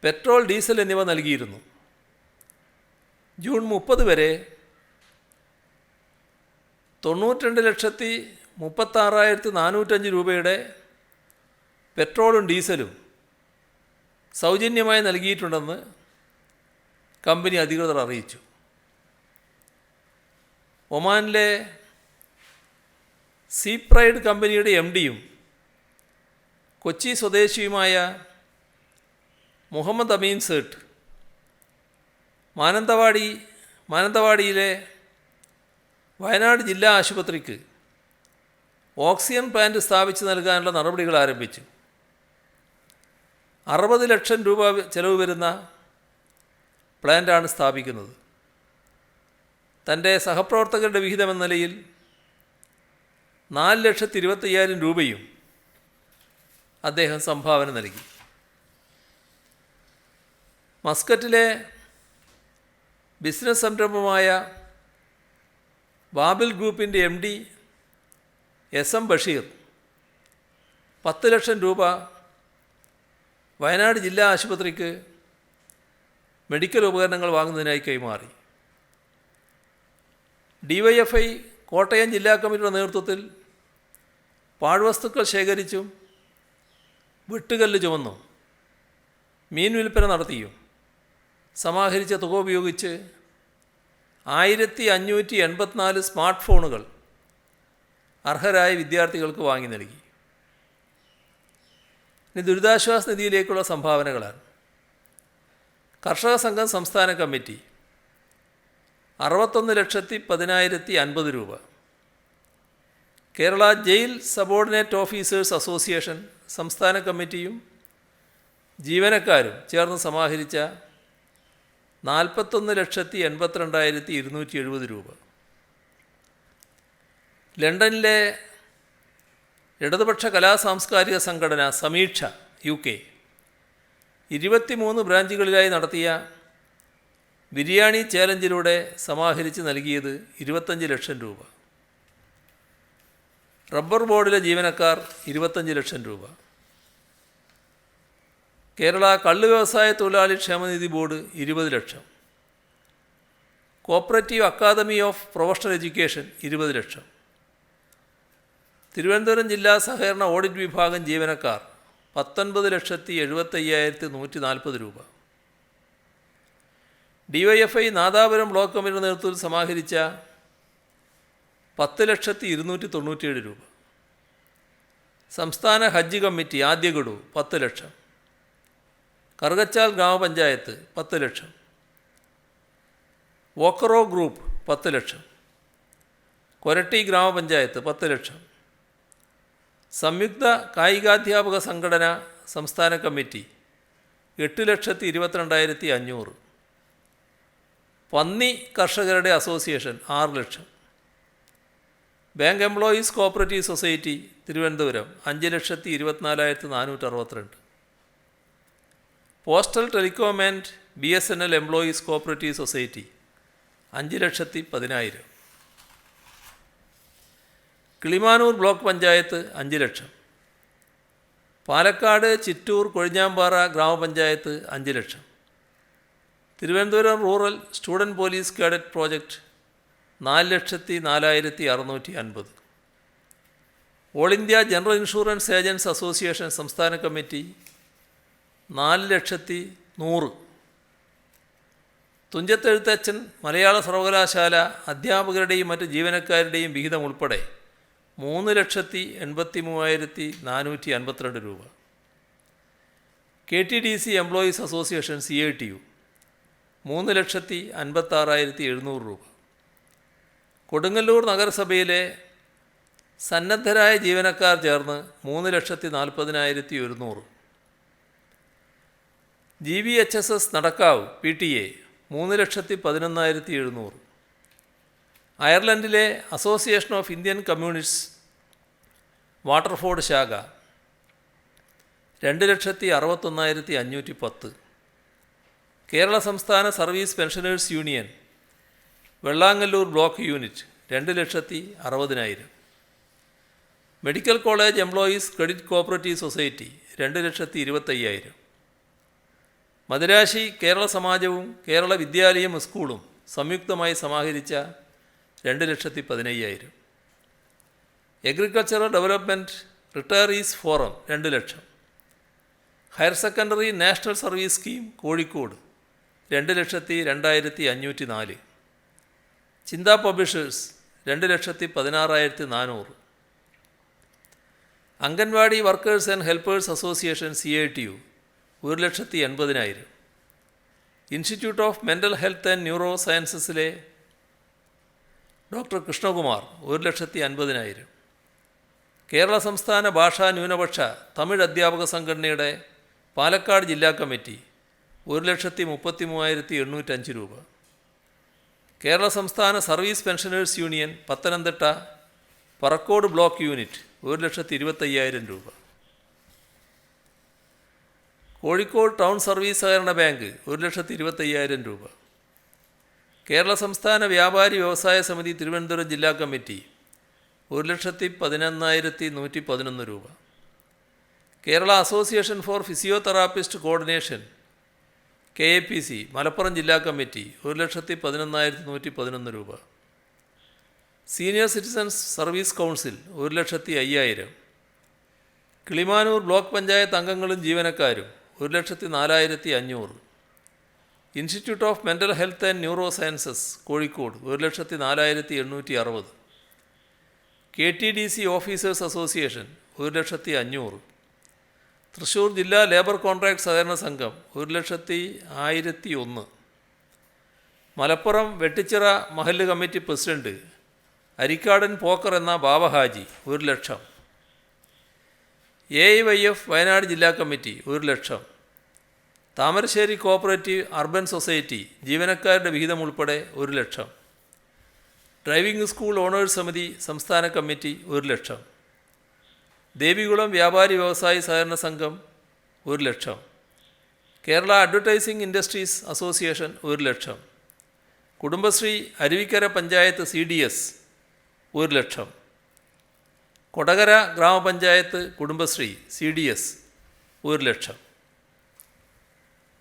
പെട്രോൾ, ഡീസൽ എന്നിവ നൽകിയിരുന്നു. ജൂൺ 30 വരെ 92,36,405 രൂപയുടെ പെട്രോളും ഡീസലും സൗജന്യമായി നൽകിയിട്ടുണ്ടെന്ന് കമ്പനി അധികൃതർ അറിയിച്ചു. ഒമാനിലെ സീപ്രൈഡ് കമ്പനിയുടെ MDയും കൊച്ചി സ്വദേശിയുമായ മുഹമ്മദ് അമീൻ സേട്ട് മാനന്തവാടിയിലെ വയനാട് ജില്ലാ ആശുപത്രിക്ക് ഓക്സിജൻ പ്ലാന്റ് സ്ഥാപിച്ച് നൽകാനുള്ള നടപടികൾ ആരംഭിച്ചു. 60 ലക്ഷം രൂപ ചെലവ് വരുന്ന പ്ലാന്റാണ് സ്ഥാപിക്കുന്നത്. തൻ്റെ സഹപ്രവർത്തകരുടെ വിഹിതമെന്ന നിലയിൽ 4,25,000 രൂപയും അദ്ദേഹം സംഭാവന നൽകി. മസ്കറ്റിലെ ബിസിനസ് സംരംഭമായ ബാബിൽ ഗ്രൂപ്പിൻ്റെ MD SM ബഷീർ 10 ലക്ഷം രൂപ വയനാട് ജില്ലാ ആശുപത്രിക്ക് മെഡിക്കൽ ഉപകരണങ്ങൾ വാങ്ങുന്നതിനായി കൈമാറി. DYFI കോട്ടയം ജില്ലാ കമ്മിറ്റിയുടെ നേതൃത്വത്തിൽ പാഴ്വസ്തുക്കൾ ശേഖരിച്ചും വെട്ടുകല്ല് ചുമന്നും മീൻ വിൽപ്പന നടത്തിയും സമാഹരിച്ച തുക ഉപയോഗിച്ച് 1584 സ്മാർട്ട് ഫോണുകൾ അർഹരായ വിദ്യാർത്ഥികൾക്ക് വാങ്ങി നൽകി. ഇനി ദുരിതാശ്വാസ നിധിയിലേക്കുള്ള സംഭാവനകളാണ്. കർഷക സംഘം സംസ്ഥാന കമ്മിറ്റി 61,10,50,050 രൂപ. Kerala jail subordinate officers association സംസ്ഥാന കമ്മിറ്റിയും ജീവനക്കാരും ചേർന്ന് സമാഹരിച്ച 41,82,270 രൂപ. ലണ്ടനിലെ ഇടതുപക്ഷ കലാസാംസ്കാരിക സംഘടന സമീക്ഷ UK 23 ബ്രാഞ്ചുകളിലായി നടത്തിയ ബിരിയാണി ചാലഞ്ചിലൂടെ സമാഹരിച്ച് നൽകിയത് 25 ലക്ഷം രൂപ. റബ്ബർ ബോർഡിലെ ജീവനക്കാർ 25 ലക്ഷം രൂപ. കേരള കള്ള് വ്യവസായ തൊഴിലാളി ക്ഷേമനിധി board 20 lakh. Cooperative academy of professional education 20 lakh. Thiruvananthapuram ജില്ലാ സഹകരണ ഓഡിറ്റ് വിഭാഗം ജീവനക്കാർ 19,75,140 രൂപ. DYFI നാദാപുരം ബ്ലോക്ക് കമ്മിറ്റിയുടെ നേതൃത്വത്തിൽ സമാഹരിച്ച 10,297,000 രൂപ. സംസ്ഥാന ഹജ്ജ് കമ്മിറ്റി ആദ്യ ഗഡു 10 ലക്ഷം. കറുകച്ചാൽ ഗ്രാമപഞ്ചായത്ത് 10 ലക്ഷം. വോക്കറോ ഗ്രൂപ്പ് 10 ലക്ഷം. കൊരട്ടി ഗ്രാമപഞ്ചായത്ത് 10 ലക്ഷം. സംയുക്ത കായികാധ്യാപക സംഘടന സംസ്ഥാന കമ്മിറ്റി 8,22,500. പന്നി കർഷകരുടെ association 6 lakh. Bank employees cooperative society Thiruvananthapuram 5,24,462. Postal telecom and BSNL employees cooperative society 5,10,000. Kilimanoor block panchayat 5 lakh. Palakkad Chittur Kozhinjampara grama panchayat 5 lakh. Thiruvananthapuram rural student police cadet project 4,04,650. All India general insurance agents association സംസ്ഥാന കമ്മിറ്റി 4,100,000. തുഞ്ചത്തെഴുത്തച്ഛൻ മലയാള സർവകലാശാല അധ്യാപകരുടെയും മറ്റ് ജീവനക്കാരുടെയും വിഹിതം ഉൾപ്പെടെ 3,83,452 രൂപ. KTDC എംപ്ലോയീസ് അസോസിയേഷൻ CITU 3,56,700 രൂപ. കൊടുങ്ങല്ലൂർ നഗരസഭയിലെ സന്നദ്ധരായ ജീവനക്കാർ ചേർന്ന് 3,40,100. GVHSS Nadakkavu PTA 3,11,700. അയർലൻഡിലെ association of Indian communities Waterford ശാഖ 2,61,510. കേരള സംസ്ഥാന service pensioners union Vellangallur block unit 2,60,000. Medical college employees credit cooperative society 2,25,000. Madirasi Kerala സമാജവും കേരള വിദ്യാലയം സ്കൂളും സംയുക്തമായി സമാഹരിച്ച 2,15,000. Agricultural development retirees forum 2 lakh. Higher secondary national service scheme Kozhikode 2,02,504. Chintha publishers 2,16,400. Anganwadi workers and helpers association CITU 1,80,000. Institute of mental health and neuro സയൻസസിലെ doctor Krishnakumar 1,50,000. Kerala സംസ്ഥാന ഭാഷാ ന്യൂനപക്ഷ തമിഴ് അധ്യാപക സംഘടനയുടെ പാലക്കാട് ജില്ലാ കമ്മിറ്റി 1,33,805 രൂപ. കേരള സംസ്ഥാന service pensioners union Pathanamthitta Parakode block unit 1,25,000 രൂപ. കോഴിക്കോട് ടൗൺ സർവീസ് സഹകരണ ബാങ്ക് 1,25,000 രൂപ. കേരള സംസ്ഥാന വ്യാപാരി വ്യവസായ സമിതി തിരുവനന്തപുരം ജില്ലാ കമ്മിറ്റി 1,11,111 രൂപ. Kerala association for physiotherapist coordination KAPC Malappuram ജില്ലാ കമ്മിറ്റി 1,11,111 രൂപ. Senior citizens service council 1,05,000. Kilimanoor block panchayat അംഗങ്ങളും ജീവനക്കാരും 1,04,500. Institute of mental health and neuro sciences Kozhikode 1,04,860. KTDC officers association 1,500,000. Thrissur ജില്ലാ ലേബർ കോൺട്രാക്ട് സഹകരണ സംഘം 1,01,001. മലപ്പുറം വെട്ടിച്ചിറ മഹല്ല് കമ്മിറ്റി പ്രസിഡന്റ് അരിക്കാടൻ പോക്കർ എന്ന ബാബഹാജി 1,00,000. AIYF വയനാട് ജില്ലാ committee 1,00,000. Thamarassery cooperative urban society ജീവനക്കാരുടെ വിഹിതം ഉൾപ്പെടെ 1,00,000. ഡ്രൈവിംഗ് സ്കൂൾ ഓണേഴ്സ് സമിതി സംസ്ഥാന കമ്മിറ്റി 1,00,000. ദേവികുളം വ്യാപാരി വ്യവസായി സഹകരണ സംഘം 1,00,000. Kerala advertising industries association 1,00,000. Kudumbashree Aruvikkara panchayat CDS 1,00,000. Kodakara ഗ്രാമപഞ്ചായത്ത് കുടുംബശ്രീ CDS 1,00,000.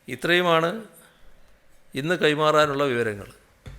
ഇത്രയുമാണ് ഇന്ന് കൈമാറാനുള്ള വിവരങ്ങൾ.